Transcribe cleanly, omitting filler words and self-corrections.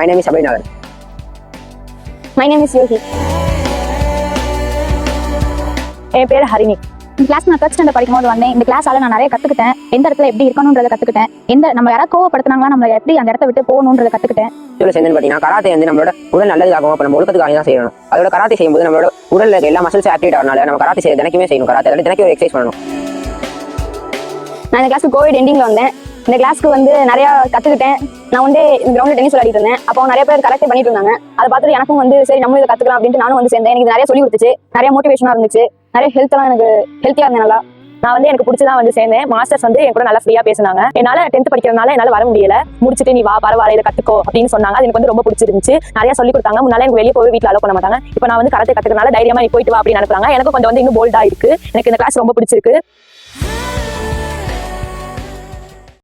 My name is Abhay Nagar. My name is Yogi. என் பேர் ஹரிணி. இந்த class நான் third standard படிக்கும்போது வந்தேன். இந்த கிளாஸால நான் நிறைய கத்துக்கிட்டேன். எந்த இடத்துல எப்படி இருக்கணும்ன்றதை கத்துக்கிட்டேன். நம்ம யாராவது கோவப்படுத்தினாங்களா நம்ம எப்படி அந்த இடத்த விட்டு போகணுன்றதை கத்துக்கிட்டேன். இதில் சேர்ந்து பார்த்தீங்கன்னா கராத்தே வந்து நம்மளோட உடல் நல்லதுக்காகவும் அப்போ நம்ம ஒழுக்கத்துக்காக தான் செய்யணும். அதோட கராத்தே செய்யும்போது நம்மளோட உடல்ல இருக்க எல்லா மசில்ஸ் ஆக்டிவேட் ஆகிறனால நம்ம கராத்தே செய்ய தினக்குமே செய்யணும். கராத்தே தினக்கும் ஒரு எக்ஸசைஸ் பண்ணணும். நான் இந்த கிளாஸ்க்கு கோவிட் எண்டிங்ல வந்தேன். இந்த கிளாஸ்க்கு வந்து நிறைய கத்துக்கிட்டேன். நான் வந்து இந்த கிரவுண்ட்ல டென்னிஸ் விளையாடிட்டு இருந்தேன். அப்போ நிறைய பேர் கராத்தே பண்ணிட்டு இருந்தாங்க. அதை பார்த்துட்டு எனக்கும் வந்து சரி நம்மளும் இதை கத்துக்கலாம் அப்படின்ட்டு நானும் வந்து சேர்ந்தேன். எனக்கு நிறைய சொல்லி கொடுத்துச்சு, நிறைய மோட்டிவேஷனா இருந்துச்சு, நிறைய ஹெல்த்லாம் எனக்கு ஹெல்த்தியா இருந்தேன். நல்லா நான் வந்து எனக்கு பிடிச்சதான் வந்து சேர்ந்தேன். மாஸ்டர்ஸ் வந்து என் கூட நல்லா ஃப்ரீயா பேசினாங்க. என்னால 10th படிக்கிறதுனால என்னால வர முடியல. முடிச்சுட்டு நீ வா பரவாயில்ல இதை கத்துக்கோ அப்படின்னு சொன்னாங்க. அது எனக்கு வந்து ரொம்ப பிடிச்சிருந்துச்சு. நிறைய சொல்லி கொடுத்தாங்க. முன்னால எனக்கு வெளியே போய் வீட்டில் அலோ பண்ண மாட்டாங்க. இப்போ நான் வந்து கராத்தே கத்துக்கிறதுனால தைரியமா நீ போயிட்டு வா அப்படின்னு அனுப்புறாங்க. எனக்கு கொஞ்சம் வந்து இன்னும் போல்டா இருக்கு. எனக்கு இந்த கிளாஸ் ரொம்ப பிடிச்சிருக்கு.